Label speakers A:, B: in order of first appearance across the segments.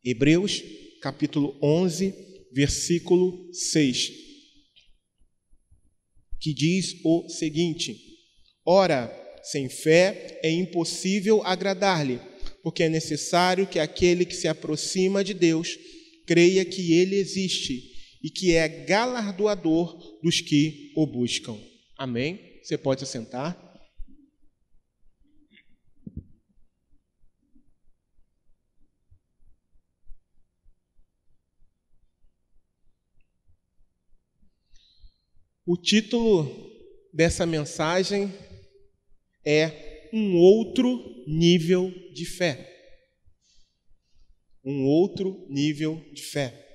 A: Hebreus, capítulo 11, versículo 6, que diz o seguinte: ora, sem fé é impossível agradar-lhe, porque é necessário que aquele que se aproxima de Deus creia que ele existe e que é galardoador dos que o buscam. Amém? Você pode se assentar. O título dessa mensagem é Um Outro Nível de Fé. Um outro nível de fé.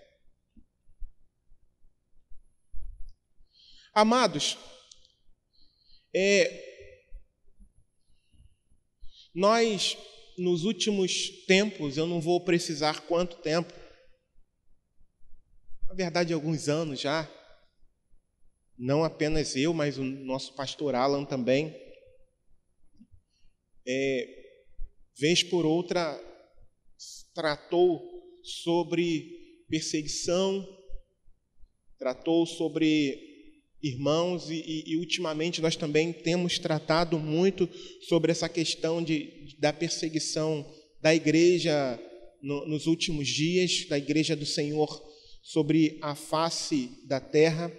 A: Amados, nós, nos últimos tempos, eu não vou precisar quanto tempo, na verdade, alguns anos já, não apenas eu, mas o nosso pastor Alan também, vez por outra, tratou sobre perseguição, tratou sobre irmãos e ultimamente nós também temos tratado muito sobre essa questão da perseguição da igreja nos últimos dias, da igreja do Senhor sobre a face da terra.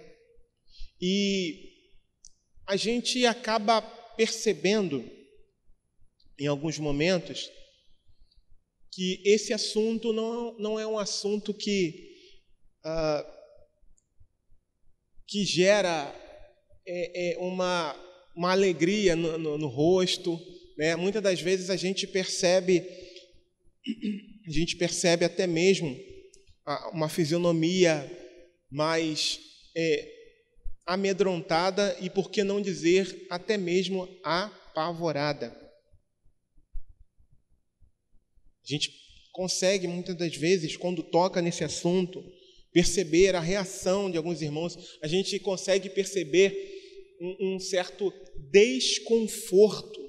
A: E a gente acaba percebendo, em alguns momentos, que esse assunto não é um assunto que gera uma alegria no rosto, né? Muitas das vezes a gente percebe até mesmo uma fisionomia mais amedrontada e, por que não dizer, até mesmo apavorada. A gente consegue, muitas das vezes, quando toca nesse assunto, perceber a reação de alguns irmãos, a gente consegue perceber um certo desconforto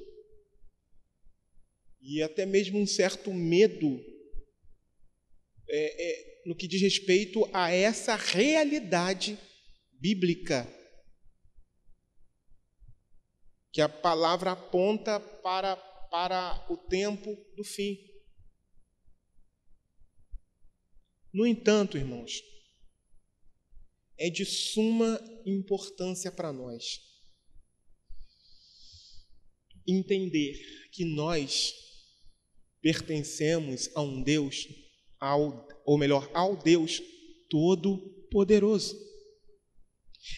A: e até mesmo um certo medo no que diz respeito a essa realidade bíblica que a palavra aponta para o tempo do fim. No entanto, irmãos, é de suma importância para nós entender que nós pertencemos a um Deus, ao Deus Todo-Poderoso.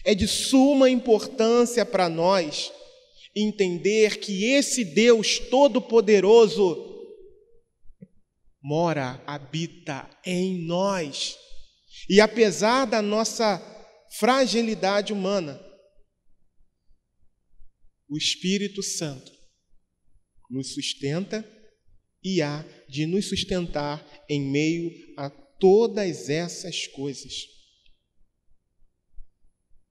A: É de suma importância para nós entender que esse Deus Todo-Poderoso habita em nós. E apesar da nossa fragilidade humana, o Espírito Santo nos sustenta e há de nos sustentar em meio a todas essas coisas.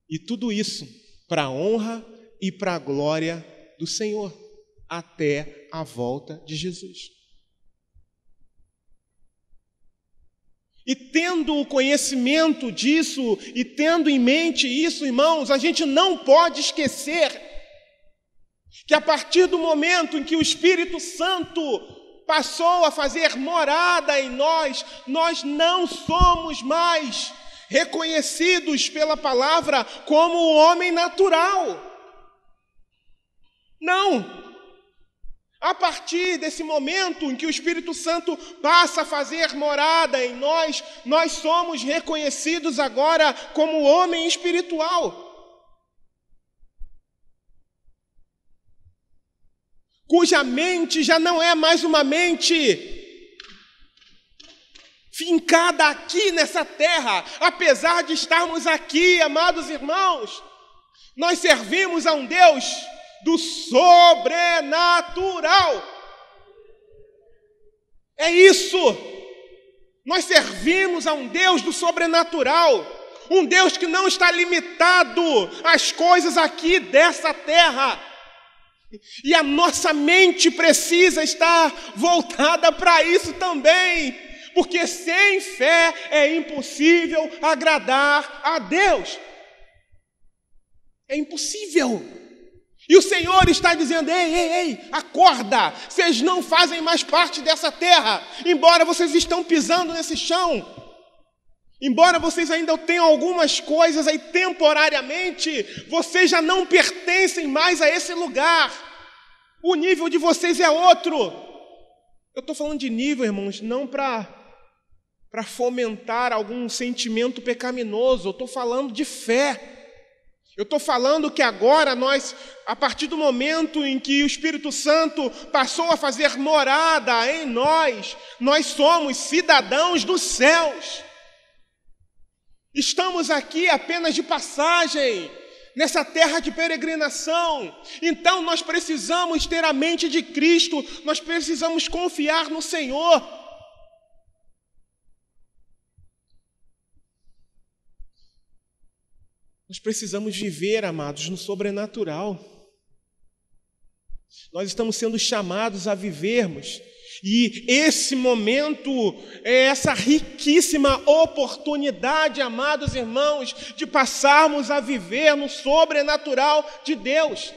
A: E tudo isso para a honra e para a glória do Senhor, até a volta de Jesus. E tendo o conhecimento disso, e tendo em mente isso, irmãos, a gente não pode esquecer que a partir do momento em que o Espírito Santo passou a fazer morada em nós, nós não somos mais reconhecidos pela palavra como o homem natural. Não! A partir desse momento em que o Espírito Santo passa a fazer morada em nós, nós somos reconhecidos agora como homem espiritual, cuja mente já não é mais uma mente fincada aqui nessa terra. Apesar de estarmos aqui, amados irmãos, nós servimos a um Deus do sobrenatural. É isso. Nós servimos a um Deus do sobrenatural, um Deus que não está limitado às coisas aqui dessa terra. E a nossa mente precisa estar voltada para isso também, Porque sem fé é impossível agradar a Deus. É impossível. E o Senhor está dizendo: ei, acorda, vocês não fazem mais parte dessa terra, embora vocês estão pisando nesse chão, embora vocês ainda tenham algumas coisas aí temporariamente, vocês já não pertencem mais a esse lugar, o nível de vocês é outro. Eu estou falando de nível, irmãos, não para fomentar algum sentimento pecaminoso, eu estou falando de fé. Eu estou falando que agora nós, a partir do momento em que o Espírito Santo passou a fazer morada em nós somos cidadãos dos céus. Estamos aqui apenas de passagem, nessa terra de peregrinação. Então nós precisamos ter a mente de Cristo, nós precisamos confiar no Senhor. Nós precisamos viver, amados, no sobrenatural. Nós estamos sendo chamados a vivermos. E esse momento é essa riquíssima oportunidade, amados irmãos, de passarmos a viver no sobrenatural de Deus.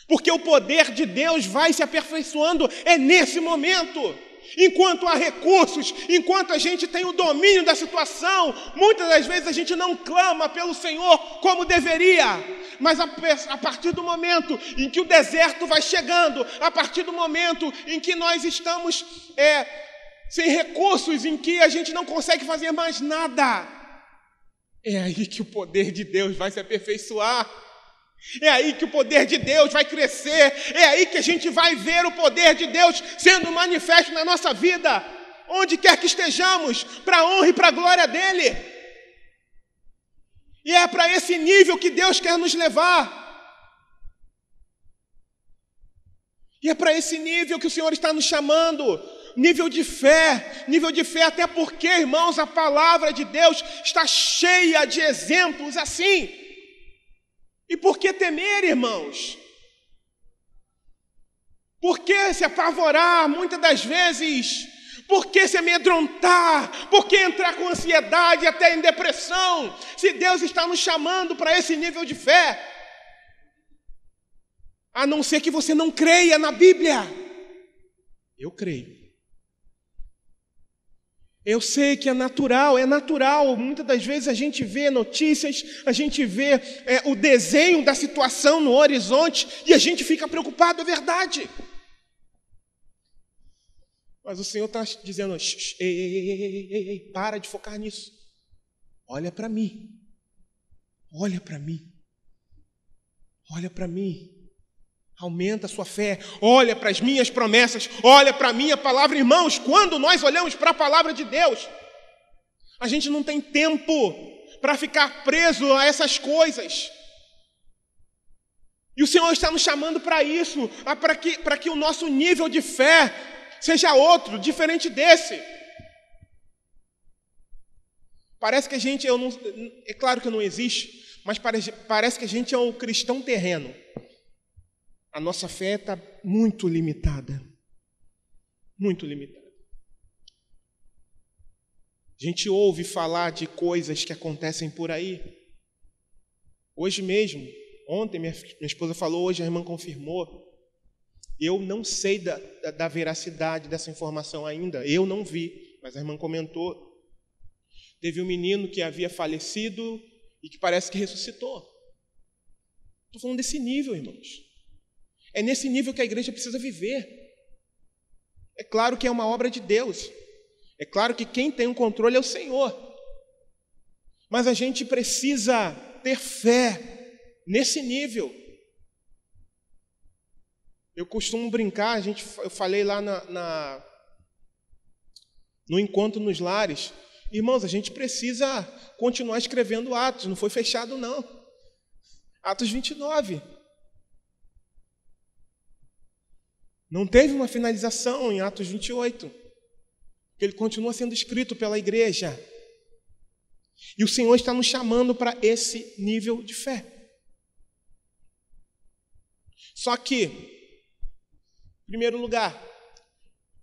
A: Porque o poder de Deus vai se aperfeiçoando nesse momento. Enquanto há recursos, enquanto a gente tem o domínio da situação, muitas das vezes a gente não clama pelo Senhor como deveria. Mas a partir do momento em que o deserto vai chegando, a partir do momento em que nós estamos sem recursos, em que a gente não consegue fazer mais nada, é aí que o poder de Deus vai se aperfeiçoar. É aí que o poder de Deus vai crescer. É aí que a gente vai ver o poder de Deus sendo manifesto na nossa vida, onde quer que estejamos, para a honra e para a glória dEle. E é para esse nível que Deus quer nos levar. E é para esse nível que o Senhor está nos chamando. Nível de fé, até porque, irmãos, a palavra de Deus está cheia de exemplos assim. E por que temer, irmãos? Por que se apavorar muitas das vezes? Por que se amedrontar? Por que entrar com ansiedade até em depressão? Se Deus está nos chamando para esse nível de fé. A não ser que você não creia na Bíblia. Eu creio. Eu sei que é natural. Muitas das vezes a gente vê notícias, a gente vê o desenho da situação no horizonte e a gente fica preocupado, é verdade. Mas o Senhor está dizendo: ei, para de focar nisso. Olha para mim. Olha para mim. Olha para mim. Aumenta a sua fé, olha para as minhas promessas, olha para a minha palavra. Irmãos, quando nós olhamos para a palavra de Deus, a gente não tem tempo para ficar preso a essas coisas. E o Senhor está nos chamando para isso, para que o nosso nível de fé seja outro, diferente desse. Parece que a gente, é claro que não existe, mas parece que a gente é um cristão terreno. A nossa fé está muito limitada. Muito limitada. A gente ouve falar de coisas que acontecem por aí. Hoje mesmo, ontem minha esposa falou, hoje a irmã confirmou. Eu não sei da veracidade dessa informação ainda. Eu não vi, mas a irmã comentou. Teve um menino que havia falecido e que parece que ressuscitou. Estou falando desse nível, irmãos. É nesse nível que a igreja precisa viver. É claro que é uma obra de Deus. É claro que quem tem o controle é o Senhor. Mas a gente precisa ter fé nesse nível. Eu costumo brincar, eu falei lá no encontro nos lares. Irmãos, a gente precisa continuar escrevendo Atos. Não foi fechado, não. Atos 29. Não teve uma finalização em Atos 28, porque ele continua sendo escrito pela igreja. E o Senhor está nos chamando para esse nível de fé. Só que, em primeiro lugar,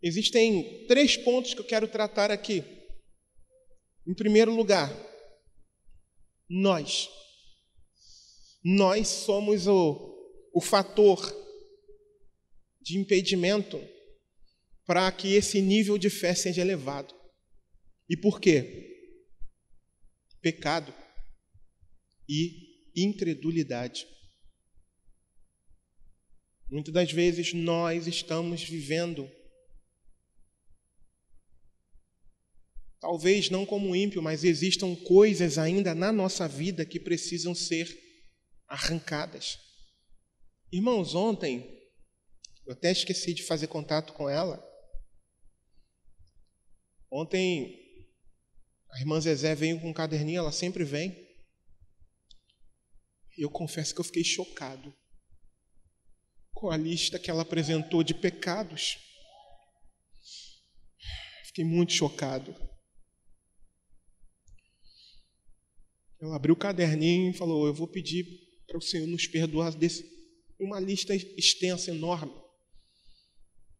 A: Existem 3 pontos que eu quero tratar aqui. Em primeiro lugar, nós somos o fator de impedimento para que esse nível de fé seja elevado. E por quê? Pecado e incredulidade. Muitas das vezes nós estamos vivendo, talvez não como ímpio, mas existam coisas ainda na nossa vida que precisam ser arrancadas. Irmãos, ontem, eu até esqueci de fazer contato com ela. Ontem, a irmã Zezé veio com um caderninho, ela sempre vem. E eu confesso que eu fiquei chocado com a lista que ela apresentou de pecados. Fiquei muito chocado. Ela abriu o caderninho e falou: eu vou pedir para o Senhor nos perdoar uma lista extensa, enorme.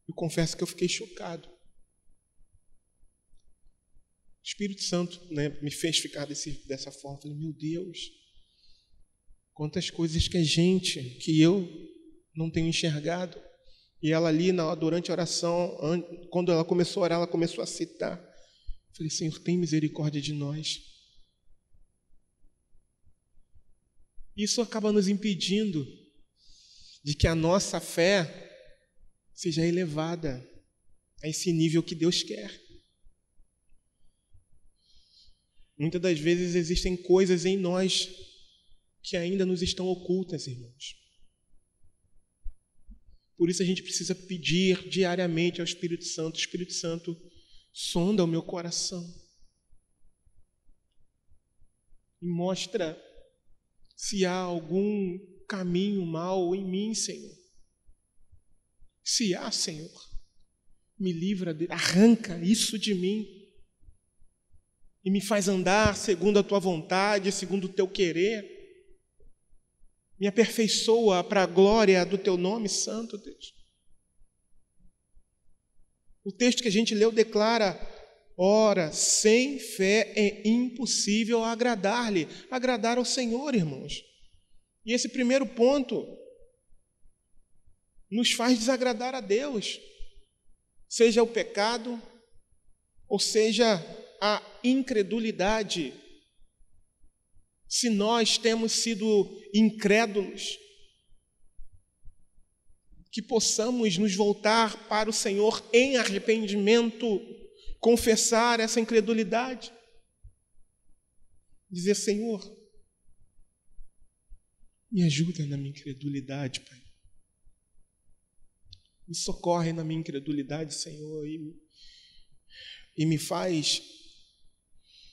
A: Eu confesso que eu fiquei chocado. O Espírito Santo, me fez ficar dessa forma. Eu falei: meu Deus, quantas coisas que eu não tenho enxergado. E ela ali, durante a oração, quando ela começou a orar, ela começou a citar. Eu falei: Senhor, tem misericórdia de nós. Isso acaba nos impedindo de que a nossa fé seja elevada a esse nível que Deus quer. Muitas das vezes existem coisas em nós que ainda nos estão ocultas, irmãos. Por isso a gente precisa pedir diariamente ao Espírito Santo: Espírito Santo, sonda o meu coração e mostra se há algum caminho mau em mim, Senhor. Se há, Senhor, me livra dele, arranca isso de mim e me faz andar segundo a tua vontade, segundo o teu querer. Me aperfeiçoa para a glória do teu nome santo, Deus. O texto que a gente leu declara: ora, sem fé é impossível agradar-lhe, agradar ao Senhor, irmãos. E esse primeiro ponto nos faz desagradar a Deus, seja o pecado, ou seja a incredulidade. Se nós temos sido incrédulos, que possamos nos voltar para o Senhor em arrependimento, confessar essa incredulidade, dizer: Senhor, me ajuda na minha incredulidade, Pai. Me socorre na minha incredulidade, Senhor, e me faz,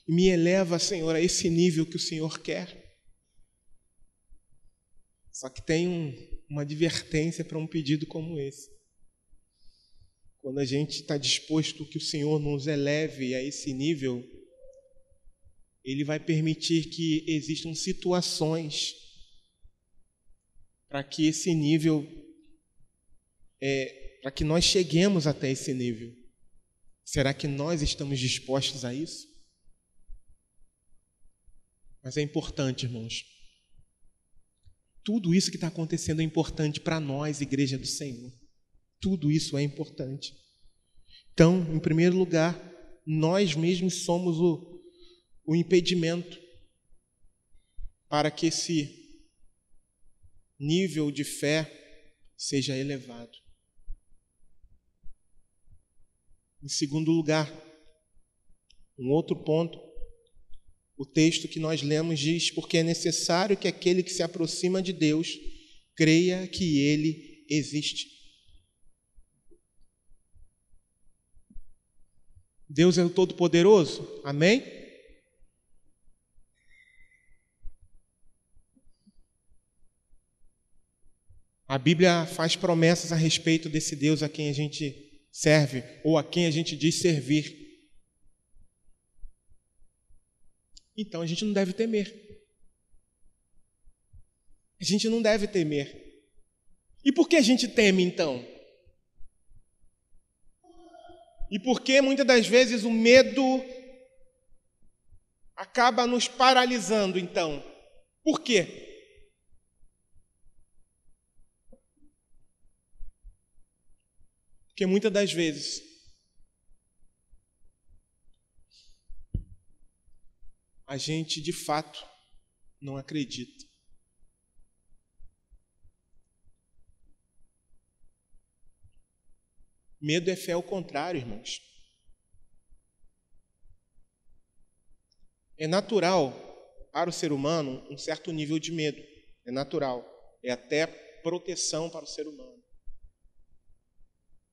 A: me eleva, Senhor, a esse nível que o Senhor quer. Só que tem uma advertência para um pedido como esse. Quando a gente está disposto que o Senhor nos eleve a esse nível, Ele vai permitir que existam situações para que esse nível, para que nós cheguemos até esse nível. Será que nós estamos dispostos a isso? Mas é importante, irmãos. Tudo isso que está acontecendo é importante para nós, Igreja do Senhor. Tudo isso é importante. Então, em primeiro lugar, nós mesmos somos o impedimento para que esse nível de fé seja elevado. Em segundo lugar, um outro ponto, o texto que nós lemos diz: porque é necessário que aquele que se aproxima de Deus creia que Ele existe. Deus é o Todo-Poderoso? Amém? A Bíblia faz promessas a respeito desse Deus a quem a gente serve, ou a quem a gente diz servir. Então a gente não deve temer. A gente não deve temer. E por que a gente teme, então? E por que muitas das vezes o medo acaba nos paralisando, então? Por quê? Porque muitas das vezes a gente de fato não acredita. Medo é fé ao contrário, irmãos. É natural para o ser humano um certo nível de medo. É natural. É até proteção para o ser humano.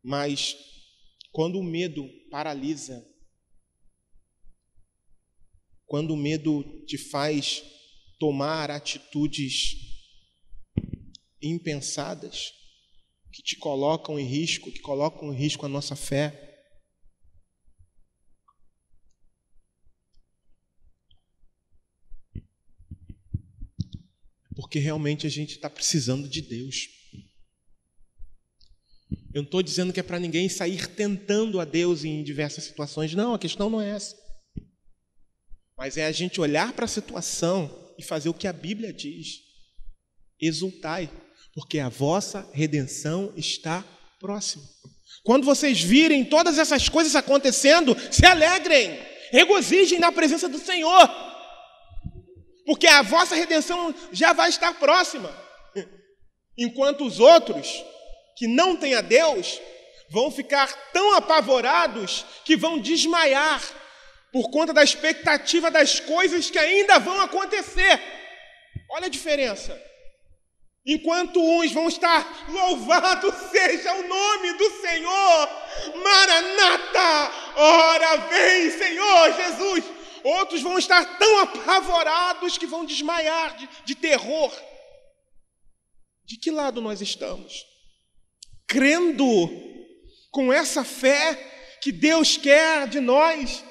A: Mas quando o medo paralisa, quando o medo te faz tomar atitudes impensadas, que te colocam em risco, que colocam em risco a nossa fé, porque realmente a gente está precisando de Deus. Eu não estou dizendo que é para ninguém sair tentando a Deus em diversas situações. Não, a questão não é essa. Mas é a gente olhar para a situação e fazer o que a Bíblia diz. Exultai, porque a vossa redenção está próxima. Quando vocês virem todas essas coisas acontecendo, se alegrem, regozijem na presença do Senhor, porque a vossa redenção já vai estar próxima. Enquanto os outros que não têm a Deus vão ficar tão apavorados que vão desmaiar por conta da expectativa das coisas que ainda vão acontecer. Olha a diferença. Enquanto uns vão estar, louvado seja o nome do Senhor, Maranata, ora vem Senhor Jesus. Outros vão estar tão apavorados que vão desmaiar de terror. De que lado nós estamos? Crendo com essa fé que Deus quer de nós,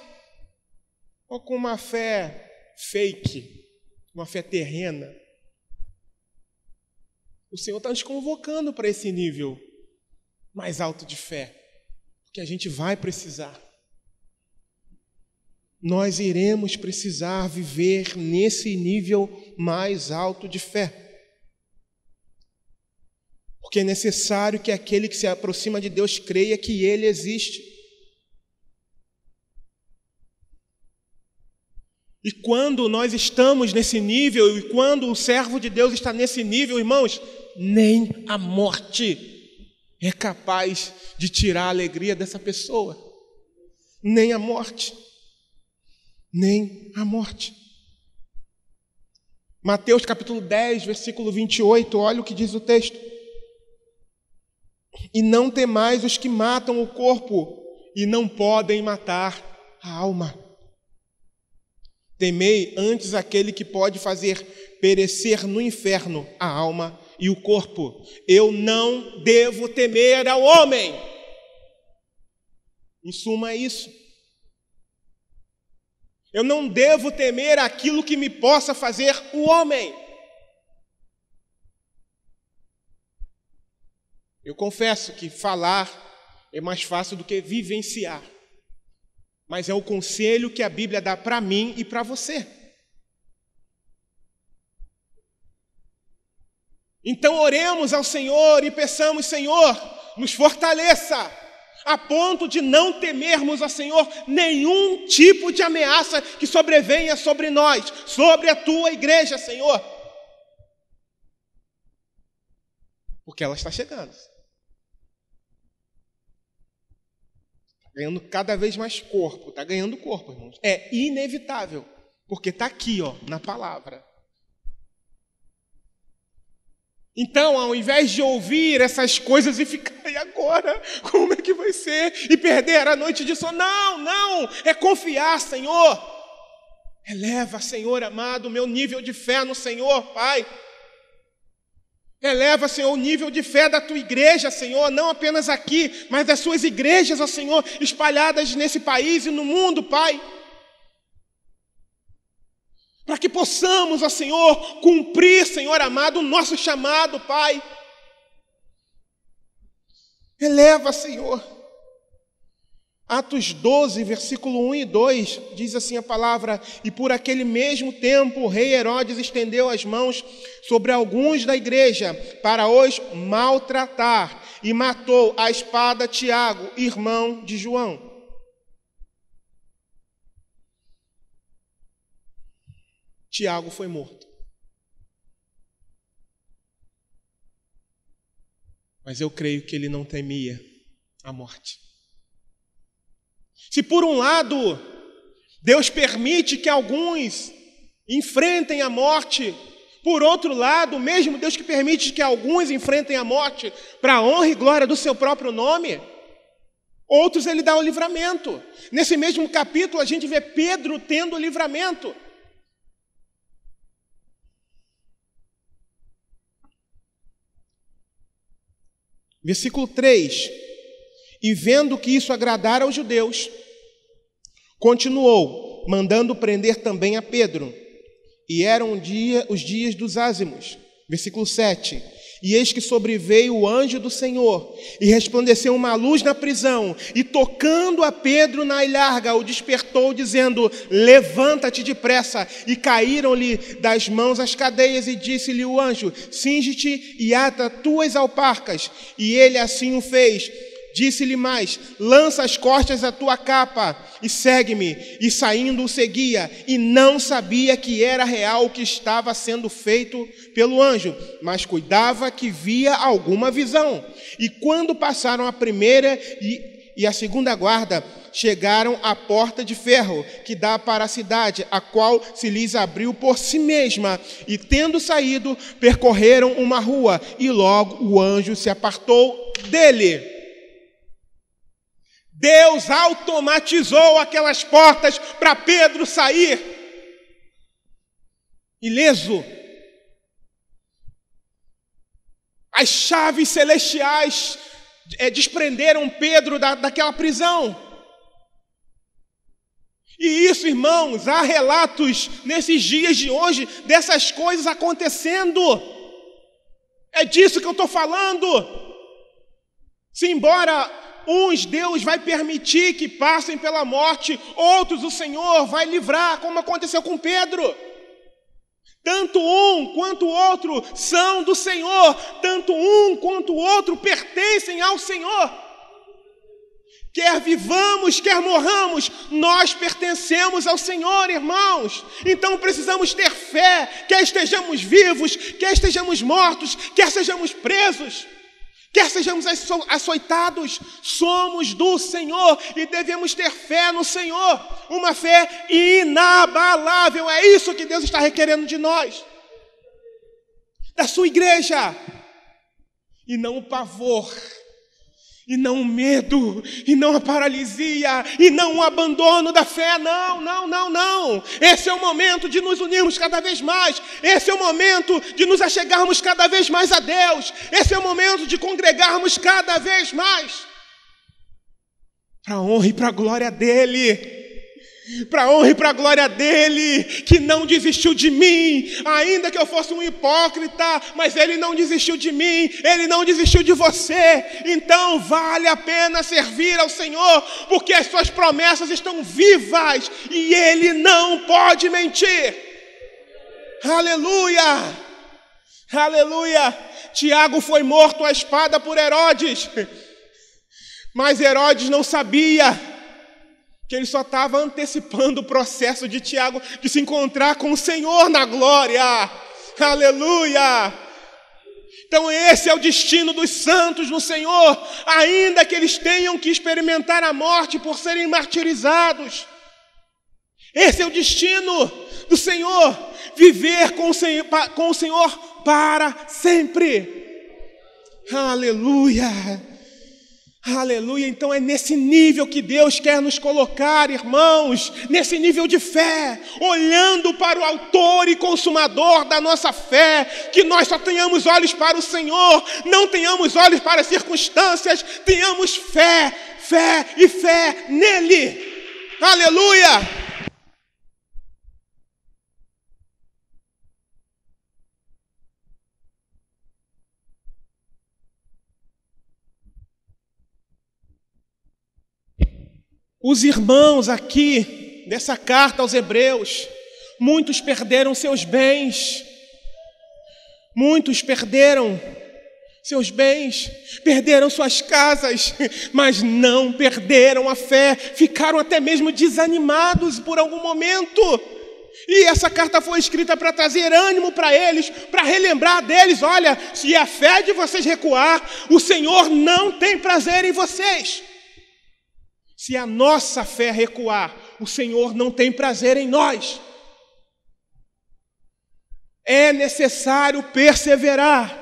A: ou com uma fé fake, uma fé terrena? O Senhor está nos convocando para esse nível mais alto de fé, porque a gente vai precisar. Nós iremos precisar viver nesse nível mais alto de fé. Porque é necessário que aquele que se aproxima de Deus creia que Ele existe. E quando nós estamos nesse nível, e quando o servo de Deus está nesse nível, irmãos, nem a morte é capaz de tirar a alegria dessa pessoa. Nem a morte. Nem a morte. Mateus capítulo 10, versículo 28, olha o que diz o texto. E não temais os que matam o corpo e não podem matar a alma. Temei antes aquele que pode fazer perecer no inferno a alma e o corpo. Eu não devo temer ao homem. Em suma, é isso. Eu não devo temer aquilo que me possa fazer o homem. Eu confesso que falar é mais fácil do que vivenciar. Mas é o conselho que a Bíblia dá para mim e para você. Então oremos ao Senhor e peçamos, Senhor, nos fortaleça, a ponto de não temermos ao Senhor nenhum tipo de ameaça que sobrevenha sobre nós, sobre a tua igreja, Senhor. Porque ela está chegando. Está ganhando cada vez mais corpo, está ganhando corpo, irmãos. É inevitável, porque está aqui, ó, na palavra. Então, ao invés de ouvir essas coisas e ficar, e agora? Como é que vai ser? E perder a noite de sono? Não, é confiar, Senhor. Eleva, Senhor amado, o meu nível de fé no Senhor, Pai. Eleva, Senhor, o nível de fé da tua igreja, Senhor, não apenas aqui, mas das suas igrejas, ó Senhor, espalhadas nesse país e no mundo, Pai. Para que possamos, ó Senhor, cumprir, Senhor amado, o nosso chamado, Pai. Eleva, Senhor. Atos 12, versículo 1 e 2, diz assim a palavra: e por aquele mesmo tempo o rei Herodes estendeu as mãos sobre alguns da igreja para os maltratar e matou à espada Tiago, irmão de João. Tiago foi morto. Mas eu creio que ele não temia a morte. Se por um lado Deus permite que alguns enfrentem a morte, por outro lado, mesmo Deus que permite que alguns enfrentem a morte para a honra e glória do seu próprio nome, outros ele dá o livramento. Nesse mesmo capítulo a gente vê Pedro tendo o livramento. Versículo 3: e vendo que isso agradara aos judeus, continuou, mandando prender também a Pedro. E eram os dias dos ázimos. Versículo 7: e eis que sobreveio o anjo do Senhor, e resplandeceu uma luz na prisão, e tocando a Pedro na ilharga, o despertou, dizendo: levanta-te depressa. E caíram-lhe das mãos as cadeias, e disse-lhe o anjo: cinge-te e ata tuas alparcas. E ele assim o fez. Disse-lhe mais: lança as costas a tua capa e segue-me. E saindo o seguia, e não sabia que era real o que estava sendo feito pelo anjo, mas cuidava que via alguma visão. E quando passaram a primeira e a segunda guarda, chegaram à porta de ferro que dá para a cidade, a qual se lhes abriu por si mesma, e tendo saído, percorreram uma rua, e logo o anjo se apartou dele. Deus automatizou aquelas portas para Pedro sair ileso. As chaves celestiais desprenderam Pedro daquela prisão. E isso, irmãos, há relatos nesses dias de hoje dessas coisas acontecendo. É disso que eu estou falando. Se embora uns Deus vai permitir que passem pela morte, outros o Senhor vai livrar, como aconteceu com Pedro. Tanto um quanto o outro são do Senhor, tanto um quanto o outro pertencem ao Senhor. Quer vivamos, quer morramos, nós pertencemos ao Senhor, irmãos. Então precisamos ter fé, quer estejamos vivos, quer estejamos mortos, quer sejamos presos, quer sejamos açoitados, somos do Senhor e devemos ter fé no Senhor, uma fé inabalável. É isso que Deus está requerendo de nós, da sua igreja, e não o pavor, e não o medo, e não a paralisia, e não o abandono da fé. Não, não, não, não. Esse é o momento de nos unirmos cada vez mais. Esse é o momento de nos achegarmos cada vez mais a Deus. Esse é o momento de congregarmos cada vez mais, para a honra e para a glória dEle. Para a honra e para a glória dEle, que não desistiu de mim, ainda que eu fosse um hipócrita, mas Ele não desistiu de mim, Ele não desistiu de você. Então vale a pena servir ao Senhor, porque as suas promessas estão vivas e Ele não pode mentir. Aleluia, aleluia. Tiago foi morto à espada por Herodes, mas Herodes não sabia que ele só estava antecipando o processo de Tiago de se encontrar com o Senhor na glória. Aleluia! Então esse é o destino dos santos no Senhor, ainda que eles tenham que experimentar a morte por serem martirizados. Esse é o destino do Senhor, viver com o Senhor para sempre. Aleluia! Aleluia. Então é nesse nível que Deus quer nos colocar, irmãos, nesse nível de fé, olhando para o autor e consumador da nossa fé, que nós só tenhamos olhos para o Senhor, não tenhamos olhos para as circunstâncias, tenhamos fé, fé e fé nele. Aleluia. Os irmãos aqui, dessa carta aos Hebreus, muitos perderam seus bens, muitos perderam seus bens, perderam suas casas, mas não perderam a fé, ficaram até mesmo desanimados por algum momento. E essa carta foi escrita para trazer ânimo para eles, para relembrar deles: olha, se a fé de vocês recuar, o Senhor não tem prazer em vocês. Se a nossa fé recuar, o Senhor não tem prazer em nós. É necessário perseverar.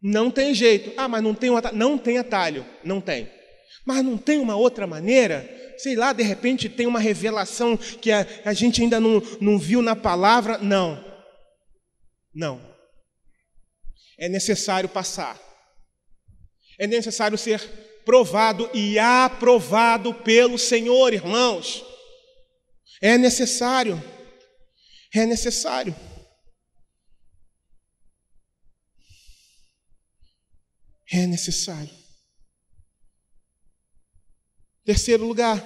A: Não tem jeito. Mas não tem atalho. Não tem atalho. Não tem. Mas não tem uma outra maneira? Sei lá, de repente tem uma revelação que a gente ainda não viu na palavra? Não. Não. É necessário passar. É necessário ser provado e aprovado pelo Senhor, irmãos. É necessário. É necessário. É necessário. Terceiro lugar.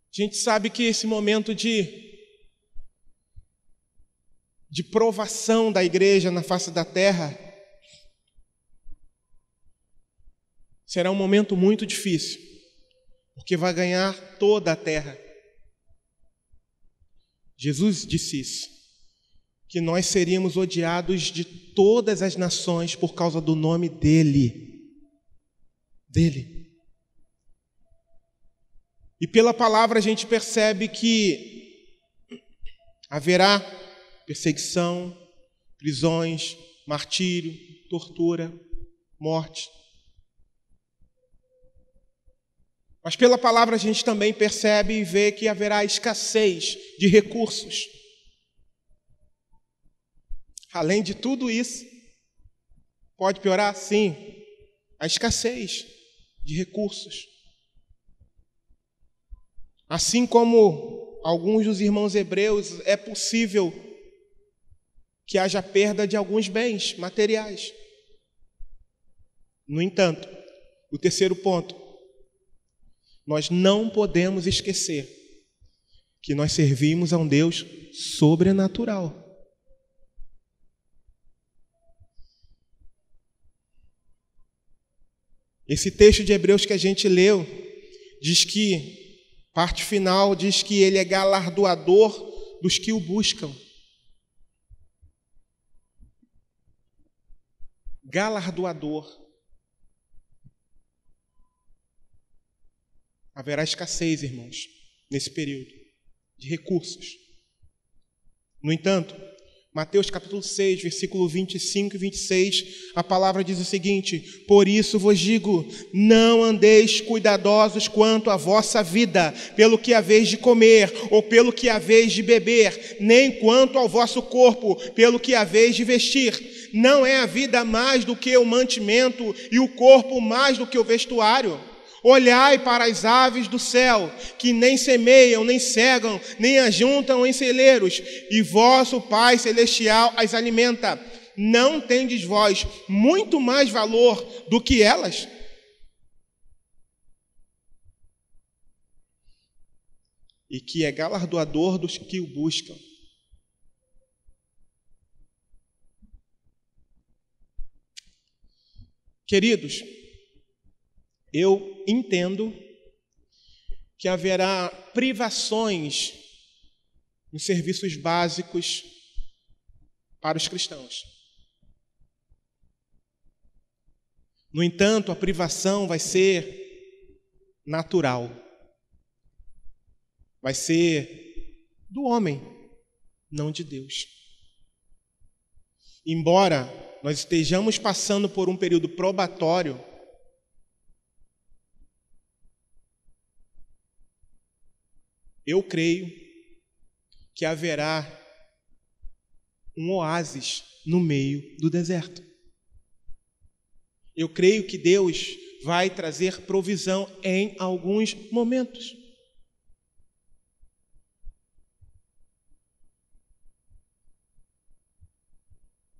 A: A gente sabe que esse momento de provação da igreja na face da terra será um momento muito difícil, porque vai ganhar toda a terra. Jesus disse isso, que nós seríamos odiados de todas as nações por causa do nome dele. Dele. E pela palavra a gente percebe que haverá perseguição, prisões, martírio, tortura, morte. Mas pela palavra a gente também percebe e vê que haverá escassez de recursos. Além de tudo isso, pode piorar? Sim, a escassez de recursos. Assim como alguns dos irmãos hebreus, é possível que haja perda de alguns bens materiais. No entanto, o terceiro ponto, nós não podemos esquecer que nós servimos a um Deus sobrenatural. Esse texto de Hebreus que a gente leu, diz que, parte final, diz que ele é galardoador dos que o buscam. Galardoador. Haverá escassez, irmãos, nesse período, de recursos. No entanto, Mateus capítulo 6, versículo 25 e 26, a palavra diz o seguinte: por isso vos digo, não andeis cuidadosos quanto à vossa vida, pelo que haveis de comer, ou pelo que haveis de beber, nem quanto ao vosso corpo, pelo que haveis de vestir. Não é a vida mais do que o mantimento, e o corpo mais do que o vestuário? Olhai para as aves do céu, que nem semeiam, nem cegam, nem ajuntam em celeiros, e vosso Pai Celestial as alimenta. Não tendes vós muito mais valor do que elas? E que é galardoador dos que o buscam. Queridos, eu entendo que haverá privações nos serviços básicos para os cristãos. No entanto, a privação vai ser natural. Vai ser do homem, não de Deus. Embora nós estejamos passando por um período probatório, eu creio que haverá um oásis no meio do deserto. Eu creio que Deus vai trazer provisão em alguns momentos.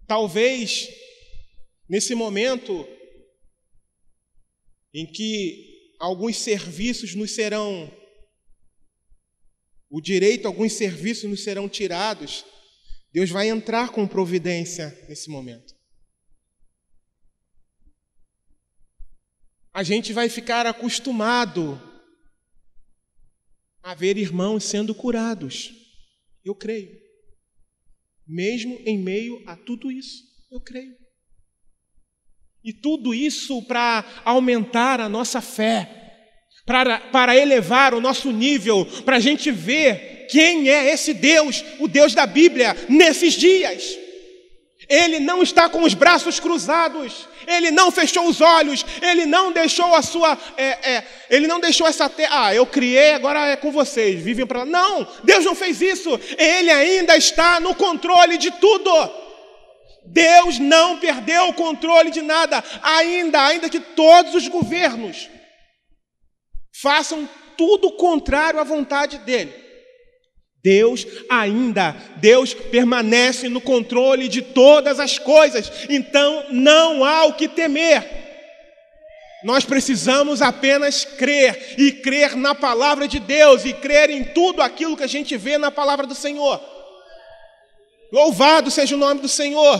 A: Talvez, nesse momento, em que alguns serviços nos serão, o direito a alguns serviços nos serão tirados, Deus vai entrar com providência nesse momento. A gente vai ficar acostumado a ver irmãos sendo curados. Eu creio. Mesmo em meio a tudo isso, eu creio. E tudo isso para aumentar a nossa fé, para elevar o nosso nível, para a gente ver quem é esse Deus, o Deus da Bíblia, nesses dias. Ele não está com os braços cruzados, ele não fechou os olhos, ele não deixou ele não deixou essa terra, eu criei, agora é com vocês, vivem para lá. Não, Deus não fez isso, ele ainda está no controle de tudo. Deus não perdeu o controle de nada, ainda que todos os governos façam tudo contrário à vontade dele. Deus permanece no controle de todas as coisas, então não há o que temer. Nós precisamos apenas crer, e crer na palavra de Deus, e crer em tudo aquilo que a gente vê na palavra do Senhor. Louvado seja o nome do Senhor.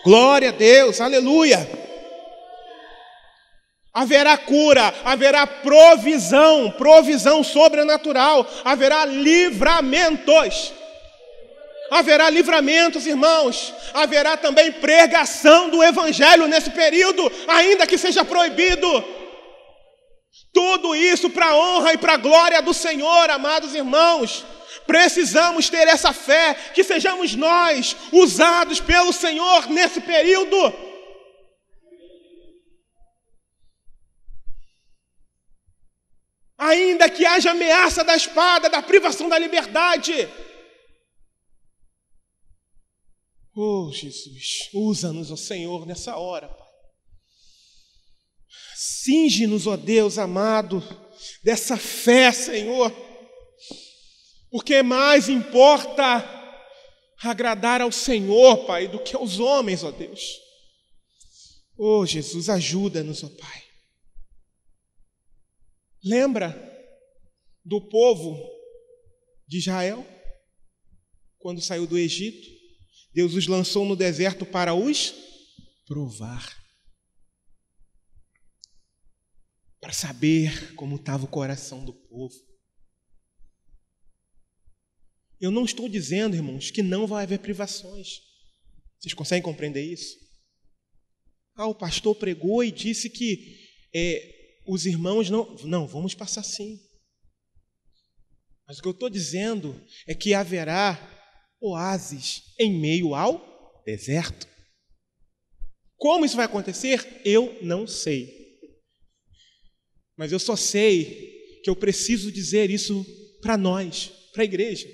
A: Glória a Deus, aleluia. Haverá cura, haverá provisão sobrenatural, haverá livramentos. Haverá livramentos, irmãos. Haverá também pregação do Evangelho nesse período, ainda que seja proibido. Tudo isso para a honra e para a glória do Senhor, amados irmãos. Precisamos ter essa fé, que sejamos nós usados pelo Senhor nesse período. Ainda que haja ameaça da espada, da privação da liberdade. Oh, Jesus, usa-nos, ó Senhor, nessa hora, Pai. Cinge-nos, ó Deus amado, dessa fé, Senhor, porque mais importa agradar ao Senhor, Pai, do que aos homens, ó Deus. Oh, Jesus, ajuda-nos, ó Pai. Lembra do povo de Israel, quando saiu do Egito? Deus os lançou no deserto para os provar, para saber como estava o coração do povo. Eu não estou dizendo, irmãos, que não vai haver privações. Vocês conseguem compreender isso? O pastor pregou e disse que os irmãos não, vamos passar sim. Mas o que eu estou dizendo é que haverá oásis em meio ao deserto. Como isso vai acontecer? Eu não sei. Mas eu só sei que eu preciso dizer isso para nós, para a igreja.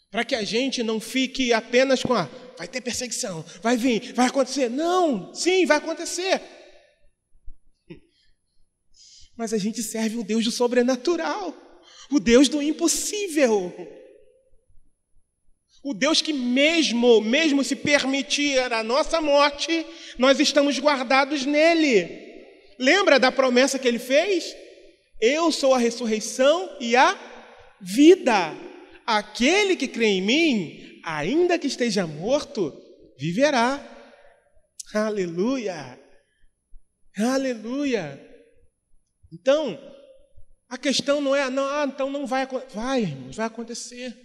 A: Para que a gente não fique apenas com vai ter perseguição, vai vir, vai acontecer. Não, sim, vai acontecer. Mas a gente serve um Deus do sobrenatural, o Deus do impossível. O Deus que mesmo se permitir a nossa morte, nós estamos guardados nele. Lembra da promessa que ele fez? Eu sou a ressurreição e a vida. Aquele que crê em mim, ainda que esteja morto, viverá. Aleluia! Aleluia! Então, a questão não é, então não vai acontecer. Vai, irmãos, vai acontecer.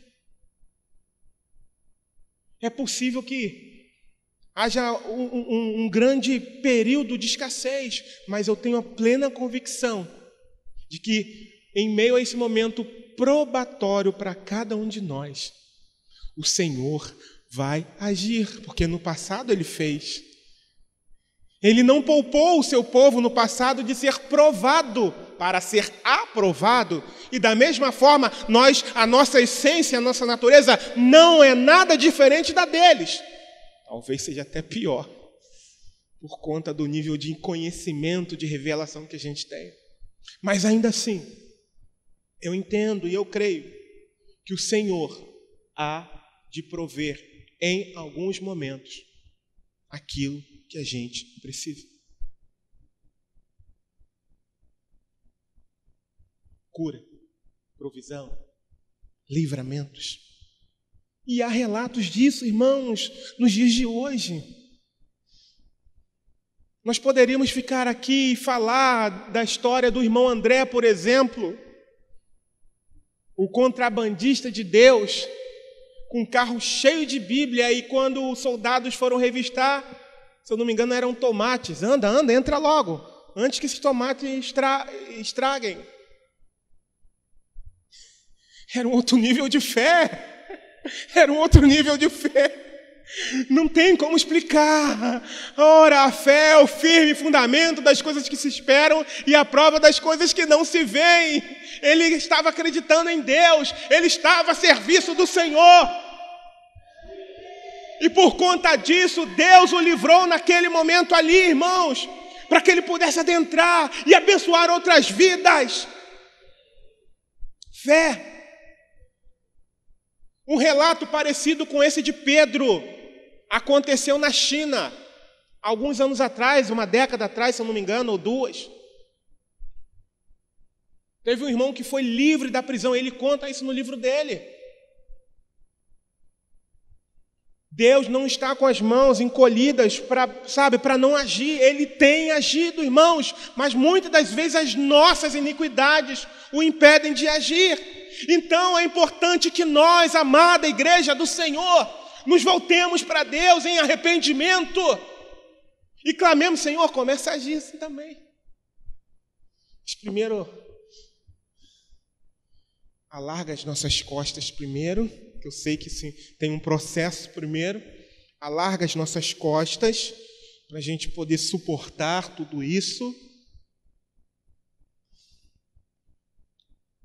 A: É possível que haja um grande período de escassez, mas eu tenho a plena convicção de que, em meio a esse momento probatório para cada um de nós, o Senhor vai agir, porque no passado Ele fez. Ele não poupou o seu povo no passado de ser provado para ser aprovado. E da mesma forma, a nossa essência, a nossa natureza não é nada diferente da deles. Talvez seja até pior, por conta do nível de conhecimento, de revelação que a gente tem. Mas ainda assim, eu entendo e eu creio que o Senhor há de prover em alguns momentos aquilo que a gente precisa. cura, provisão, livramentos. E há relatos disso, irmãos, nos dias de hoje. Nós poderíamos ficar aqui e falar da história do irmão André, por exemplo, o contrabandista de Deus, com um carro cheio de Bíblia, e quando os soldados foram revistar, se eu não me engano, eram tomates. Anda, entra logo, antes que esses tomates estraguem. Era um outro nível de fé. Era um outro nível de fé. Não tem como explicar. Ora, a fé é o firme fundamento das coisas que se esperam e a prova das coisas que não se veem. Ele estava acreditando em Deus. Ele estava a serviço do Senhor. E por conta disso, Deus o livrou naquele momento ali, irmãos, para que ele pudesse adentrar e abençoar outras vidas. Fé. Um relato parecido com esse de Pedro aconteceu na China, alguns anos atrás, uma década atrás, se eu não me engano, ou duas. Teve um irmão que foi livre da prisão, ele conta isso no livro dele. Deus não está com as mãos encolhidas para não agir. Ele tem agido, irmãos, mas muitas das vezes as nossas iniquidades o impedem de agir. Então é importante que nós, amada igreja do Senhor, nos voltemos para Deus em arrependimento e clamemos: Senhor, comece a agir assim também. Mas primeiro, alarga as nossas costas primeiro, que eu sei que sim, tem um processo primeiro. Alarga as nossas costas para a gente poder suportar tudo isso.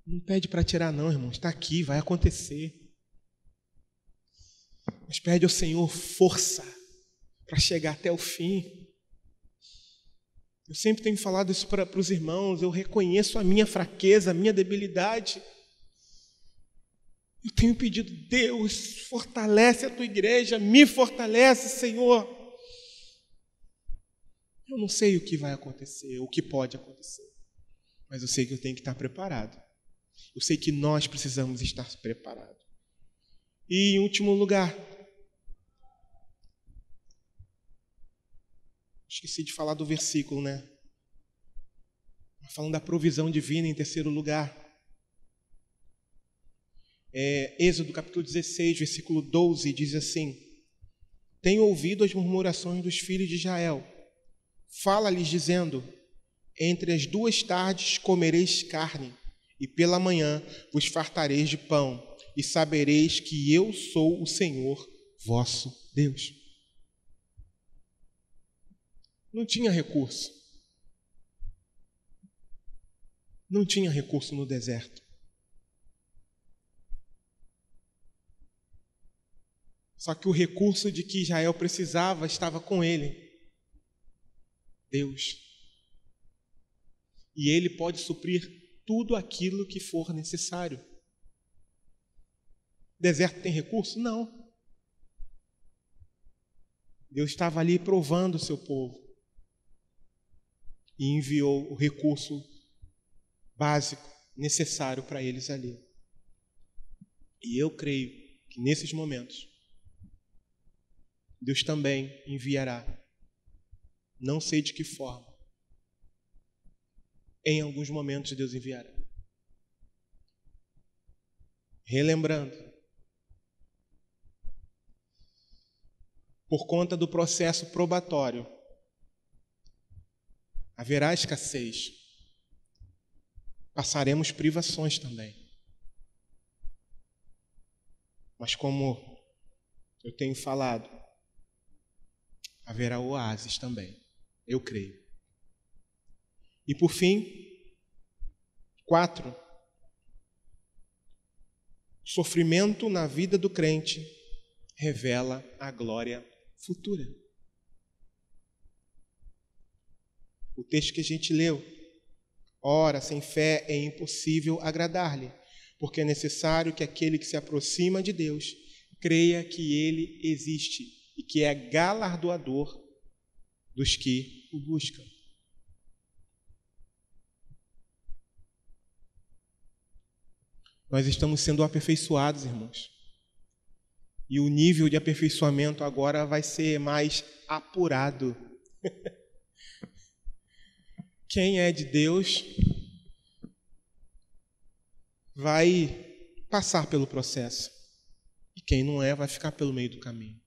A: Não pede para tirar não, irmão. Está aqui, vai acontecer. Mas pede ao Senhor força para chegar até o fim. Eu sempre tenho falado isso para os irmãos. Eu reconheço a minha fraqueza, a minha debilidade. Eu tenho pedido: Deus, fortalece a tua igreja, me fortalece, Senhor. Eu não sei o que vai acontecer, o que pode acontecer, mas eu sei que eu tenho que estar preparado. Eu sei que nós precisamos estar preparados. E em último lugar, esqueci de falar do versículo, né? Falando da provisão divina em terceiro lugar. Êxodo capítulo 16, versículo 12, diz assim: Tenho ouvido as murmurações dos filhos de Israel. Fala-lhes dizendo: Entre as 2 tardes comereis carne, e pela manhã vos fartareis de pão, e sabereis que eu sou o Senhor vosso Deus. Não tinha recurso. Não tinha recurso no deserto. Só que o recurso de que Israel precisava estava com ele. Deus. E ele pode suprir tudo aquilo que for necessário. O deserto tem recurso? Não. Deus estava ali provando o seu povo e enviou o recurso básico necessário para eles ali. E eu creio que nesses momentos Deus também enviará, não sei de que forma, em alguns momentos Deus enviará. Relembrando, por conta do processo probatório, haverá escassez. Passaremos privações também. Mas como eu tenho falado, haverá oásis também, eu creio. E por fim, 4, sofrimento na vida do crente revela a glória futura. O texto que a gente leu: ora, sem fé é impossível agradar-lhe, porque é necessário que aquele que se aproxima de Deus creia que ele existe e que é galardoador dos que o buscam. nós estamos sendo aperfeiçoados, irmãos. E o nível de aperfeiçoamento agora vai ser mais apurado. Quem é de Deus vai passar pelo processo. E quem não é, vai ficar pelo meio do caminho.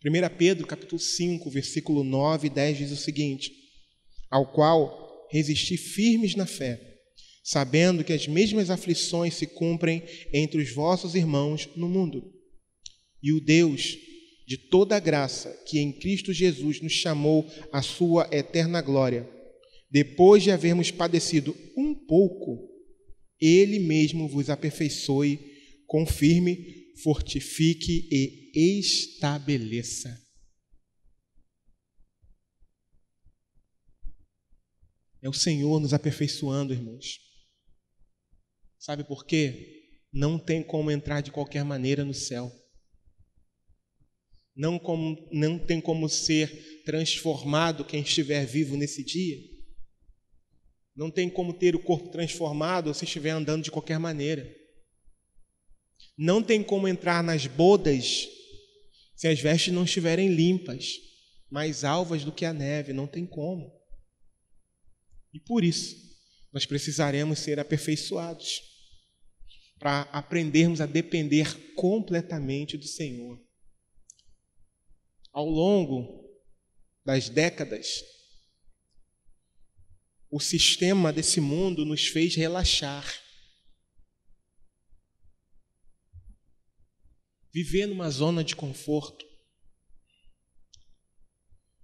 A: 1 Pedro, capítulo 5, versículo 9 e 10 diz o seguinte: ao qual resisti firmes na fé, sabendo que as mesmas aflições se cumprem entre os vossos irmãos no mundo. E o Deus de toda a graça, que em Cristo Jesus nos chamou à sua eterna glória, depois de havermos padecido um pouco, Ele mesmo vos aperfeiçoe, confirme, fortifique e estabeleça. É o Senhor nos aperfeiçoando, irmãos. Sabe por quê? Não tem como entrar de qualquer maneira no céu. Não tem como ser transformado quem estiver vivo nesse dia. Não tem como ter o corpo transformado se estiver andando de qualquer maneira. Não tem como entrar nas bodas se as vestes não estiverem limpas, mais alvas do que a neve. Não tem como. E por isso, nós precisaremos ser aperfeiçoados para aprendermos a depender completamente do Senhor. Ao longo das décadas, o sistema desse mundo nos fez relaxar. Viver numa zona de conforto.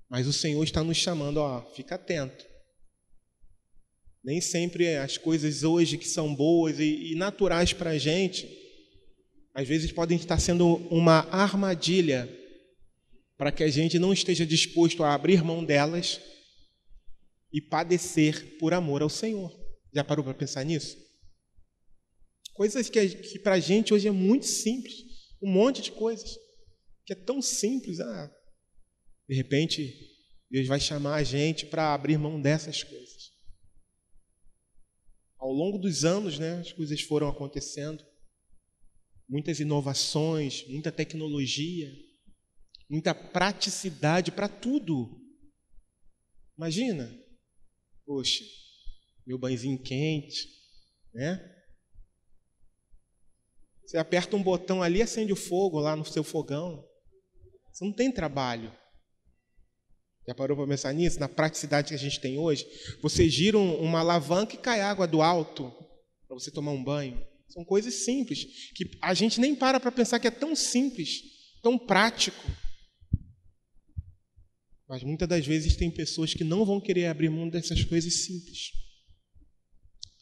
A: Mas o Senhor está nos chamando, fica atento. Nem sempre as coisas hoje que são boas e naturais para a gente, às vezes podem estar sendo uma armadilha para que a gente não esteja disposto a abrir mão delas e padecer por amor ao Senhor. Já parou para pensar nisso? Coisas que para a gente hoje é muito simples, um monte de coisas que é tão simples. De repente, Deus vai chamar a gente para abrir mão dessas coisas. Ao longo dos anos, as coisas foram acontecendo. Muitas inovações, muita tecnologia, muita praticidade para tudo. Imagina, poxa, meu banhozinho quente, Você aperta um botão ali, acende o fogo lá no seu fogão. Você não tem trabalho. Já parou para pensar nisso? Na praticidade que a gente tem hoje? Você gira uma alavanca e cai água do alto para você tomar um banho. São coisas simples, que a gente nem para pensar que é tão simples, tão prático. Mas muitas das vezes tem pessoas que não vão querer abrir mão dessas coisas simples.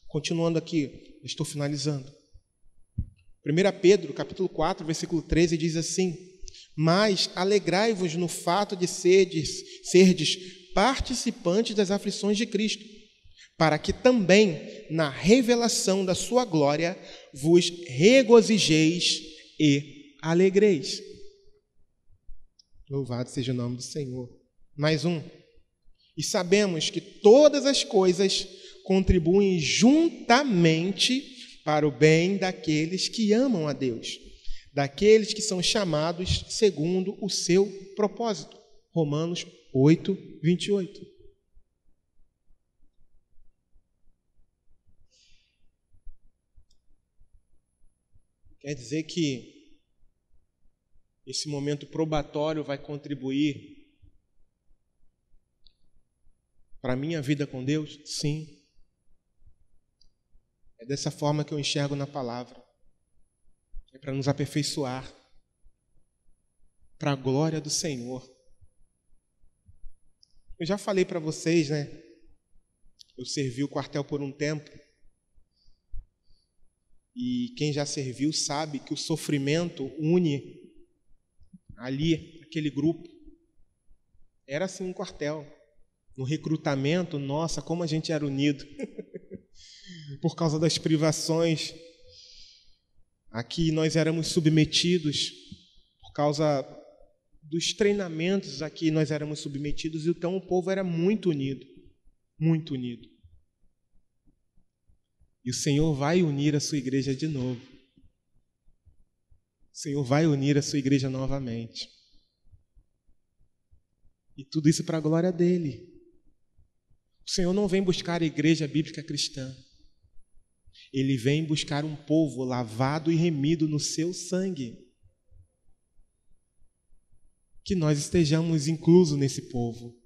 A: Continuando aqui, estou finalizando. 1 Pedro, capítulo 4, versículo 13, diz assim: mas alegrai-vos no fato de serdes participantes das aflições de Cristo, para que também, na revelação da sua glória, vos regozijeis e alegreis. Louvado seja o nome do Senhor. Mais um. E sabemos que todas as coisas contribuem juntamente para o bem daqueles que amam a Deus, daqueles que são chamados segundo o seu propósito. Romanos 8, 28. Quer dizer que esse momento probatório vai contribuir para a minha vida com Deus? Sim. É dessa forma que eu enxergo na palavra. É para nos aperfeiçoar, para a glória do Senhor. Eu já falei para vocês, Eu servi o quartel por um tempo. E quem já serviu sabe que o sofrimento une ali, aquele grupo. Era assim um quartel. No recrutamento, nossa, como a gente era unido. Por causa das privações a que nós éramos submetidos, por causa dos treinamentos a que nós éramos submetidos, então o povo era muito unido, muito unido. E o Senhor vai unir a sua igreja de novo. O Senhor vai unir a sua igreja novamente. E tudo isso para a glória dele. O Senhor não vem buscar a igreja bíblica cristã. Ele vem buscar um povo lavado e remido no seu sangue. Que nós estejamos inclusos nesse povo.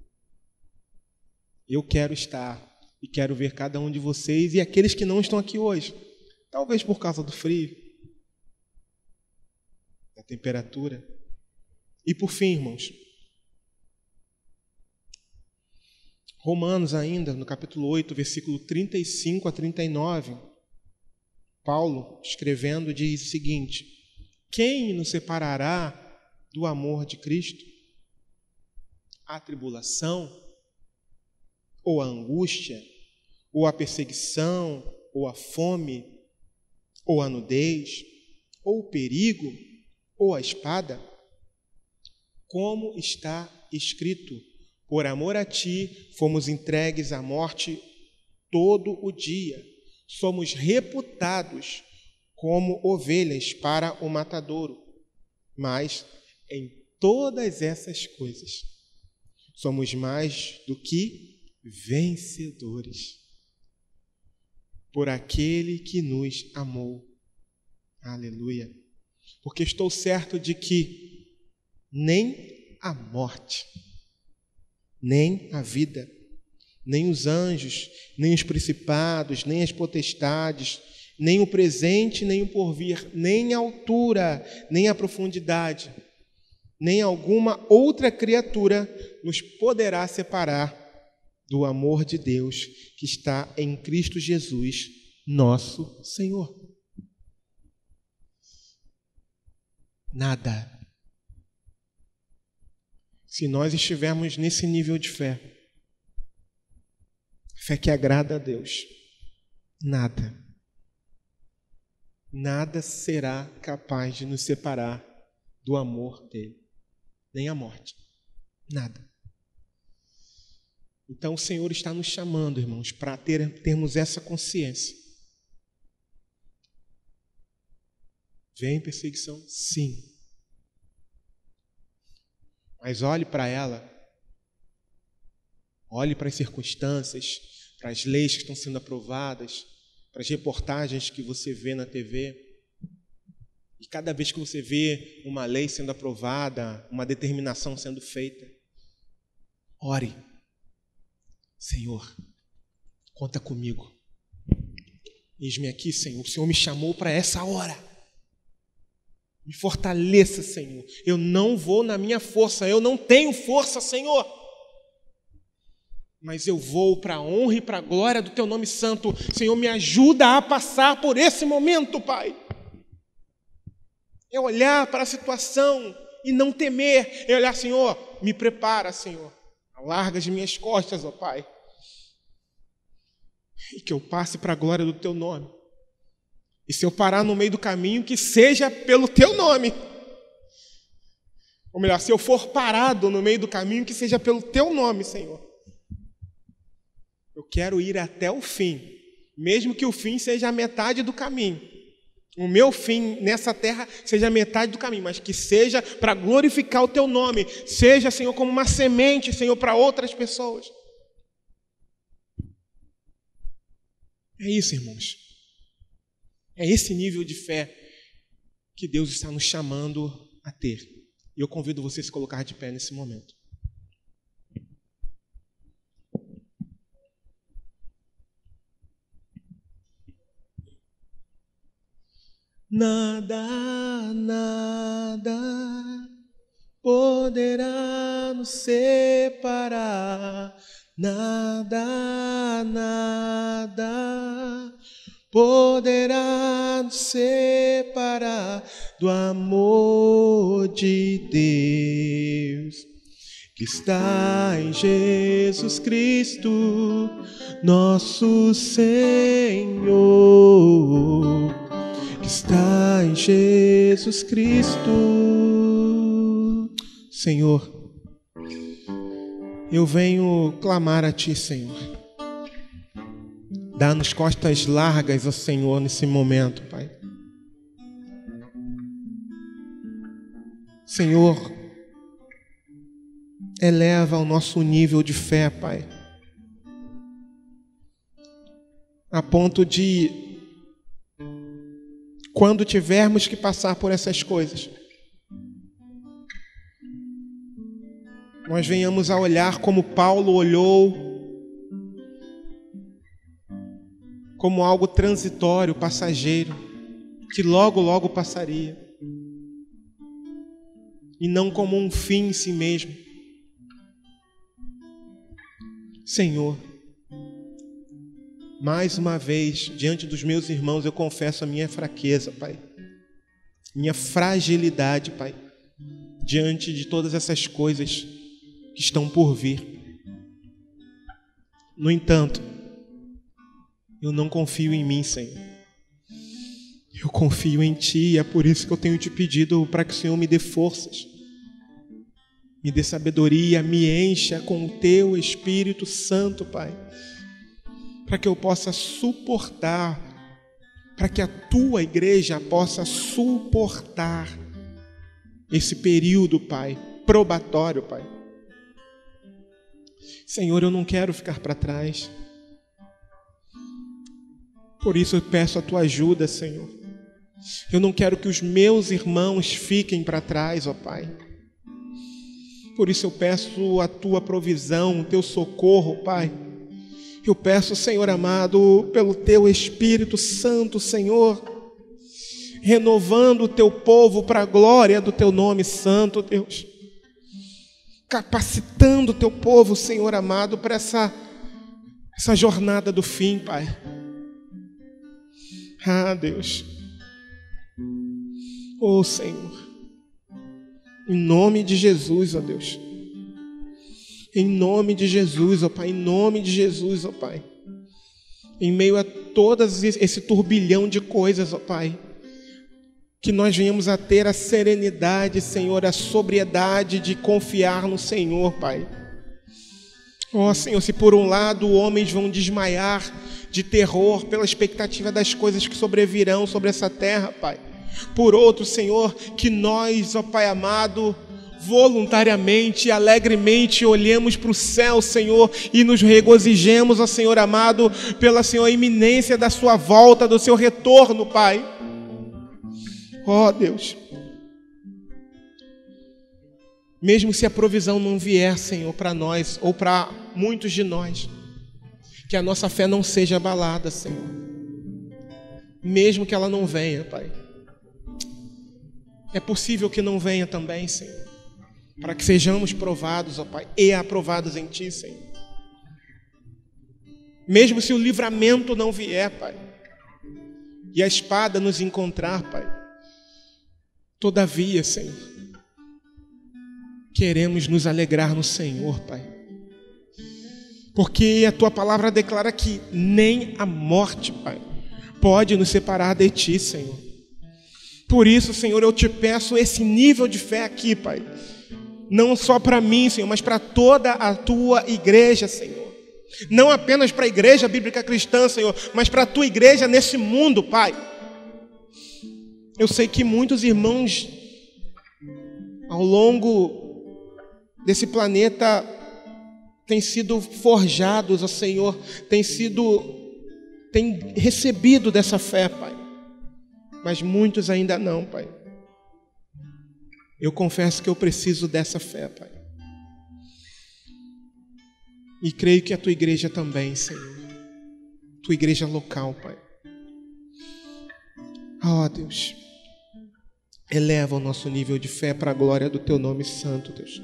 A: Eu quero estar e quero ver cada um de vocês e aqueles que não estão aqui hoje. Talvez por causa do frio, da temperatura. E por fim, irmãos, Romanos ainda, no capítulo 8, versículo 35 a 39, Paulo, escrevendo, diz o seguinte: quem nos separará do amor de Cristo? A tribulação, ou a angústia, ou a perseguição, ou a fome, ou a nudez, ou o perigo, ou a espada? Como está escrito: por amor a ti, fomos entregues à morte todo o dia. Somos reputados como ovelhas para o matadouro. Mas em todas essas coisas, somos mais do que vencedores por aquele que nos amou. Aleluia. Porque estou certo de que nem a morte, nem a vida, nem os anjos, nem os principados, nem as potestades, nem o presente, nem o porvir, nem a altura, nem a profundidade, nem alguma outra criatura nos poderá separar do amor de Deus que está em Cristo Jesus, nosso Senhor. Nada. Se nós estivermos nesse nível de fé, fé que agrada a Deus, nada será capaz de nos separar do amor dele, nem a morte, nada. Então o Senhor está nos chamando, irmãos, para termos essa consciência. Vem perseguição? Sim. Mas olhe para ela, olhe para as circunstâncias, para as leis que estão sendo aprovadas, para as reportagens que você vê na TV. E cada vez que você vê uma lei sendo aprovada, uma determinação sendo feita, ore. Senhor, conta comigo. Eis-me aqui, Senhor. O Senhor me chamou para essa hora. Me fortaleça, Senhor. Eu não vou na minha força. Eu não tenho força, Senhor. Mas eu vou para a honra e para a glória do Teu nome santo. Senhor, me ajuda a passar por esse momento, Pai. É olhar para a situação e não temer. É olhar, Senhor, me prepara, Senhor. Alarga as minhas costas, ó Pai. E que eu passe para a glória do Teu nome. E se eu parar no meio do caminho, que seja pelo Teu nome. Ou melhor, se eu for parado no meio do caminho, que seja pelo Teu nome, Senhor. Eu quero ir até o fim, mesmo que o fim seja a metade do caminho. O meu fim nessa terra seja a metade do caminho, mas que seja para glorificar o Teu nome. Seja, Senhor, como uma semente, Senhor, para outras pessoas. É isso, irmãos. É esse nível de fé que Deus está nos chamando a ter. E eu convido você a se colocar de pé nesse momento. Nada, nada poderá nos separar. Nada, nada poderá nos separar do amor de Deus que está em Jesus Cristo, nosso Senhor. Que está em Jesus Cristo. Senhor, eu venho clamar a Ti, Senhor. Dá-nos costas largas, ó Senhor, nesse momento, Pai. Senhor, eleva o nosso nível de fé, Pai, a ponto de, quando tivermos que passar por essas coisas, nós venhamos a olhar como Paulo olhou, como algo transitório, passageiro, que logo, logo passaria, e não como um fim em si mesmo. Senhor, mais uma vez, diante dos meus irmãos, eu confesso a minha fraqueza, Pai, minha fragilidade, Pai, diante de todas essas coisas que estão por vir. No entanto, eu não confio em mim, Senhor. Eu confio em Ti, e é por isso que eu tenho te pedido para que o Senhor me dê forças, me dê sabedoria, me encha com o Teu Espírito Santo, Pai, para que eu possa suportar, para que a Tua igreja possa suportar esse período, Pai, probatório, Pai. Senhor, eu não quero ficar para trás. Por isso eu peço a Tua ajuda, Senhor. Eu não quero que os meus irmãos fiquem para trás, ó Pai. Por isso eu peço a Tua provisão, o Teu socorro, Pai. Eu peço, Senhor amado, pelo Teu Espírito Santo, Senhor, renovando o Teu povo para a glória do Teu nome santo, Deus. Capacitando o Teu povo, Senhor amado, para essa jornada do fim, Pai. Ah, Deus. Oh, Senhor. Em nome de Jesus, ó Deus. Em nome de Jesus, ó Pai. Em nome de Jesus, ó Pai. Em meio a todo esse turbilhão de coisas, ó Pai, que nós venhamos a ter a serenidade, Senhor, a sobriedade de confiar no Senhor, Pai. Ó Senhor, se por um lado homens vão desmaiar de terror pela expectativa das coisas que sobrevirão sobre essa terra, Pai, por outro, Senhor, que nós, ó Pai amado, voluntariamente e alegremente olhemos para o céu, Senhor, e nos regozijemos, ó Senhor amado, pela, Senhor, iminência da Sua volta, do Seu retorno, Pai. Ó Deus, mesmo se a provisão não vier, Senhor, para nós ou para muitos de nós, que a nossa fé não seja abalada, Senhor, mesmo que ela não venha, Pai. É possível que não venha também, Senhor, para que sejamos provados, ó Pai, e aprovados em Ti, Senhor. Mesmo se o livramento não vier, Pai, e a espada nos encontrar, Pai, todavia, Senhor, queremos nos alegrar no Senhor, Pai, porque a Tua palavra declara que nem a morte, Pai, pode nos separar de Ti, Senhor. Por isso, Senhor, eu te peço esse nível de fé aqui, Pai, não só para mim, Senhor, mas para toda a Tua igreja, Senhor. Não apenas para a igreja bíblica cristã, Senhor, mas para a Tua igreja nesse mundo, Pai. Eu sei que muitos irmãos ao longo desse planeta têm sido forjados, ó Senhor, têm recebido dessa fé, Pai. Mas muitos ainda não, Pai. Eu confesso que eu preciso dessa fé, Pai. E creio que a Tua igreja também, Senhor. Tua igreja local, Pai. Oh, Deus. Eleva o nosso nível de fé para a glória do Teu nome santo, Deus.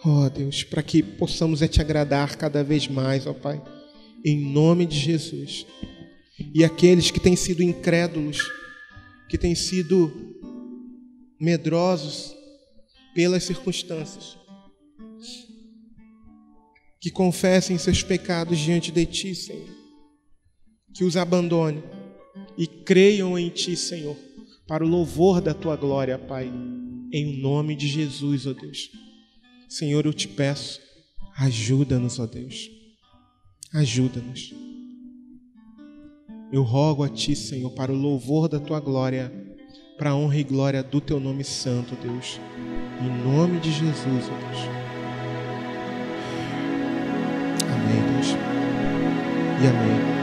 A: Oh, Deus, para que possamos Te agradar cada vez mais, ó Pai. Em nome de Jesus. E aqueles que têm sido incrédulos, que têm sido medrosos pelas circunstâncias, que confessem seus pecados diante de Ti, Senhor, que os abandone e creiam em Ti, Senhor, para o louvor da Tua glória, Pai, em nome de Jesus, ó Deus. Senhor, eu te peço, ajuda-nos, ó Deus, ajuda-nos. Eu rogo a Ti, Senhor, para o louvor da Tua glória, para a honra e glória do Teu nome santo, Deus. Em nome de Jesus, ó Deus. Amém, Deus. E amém.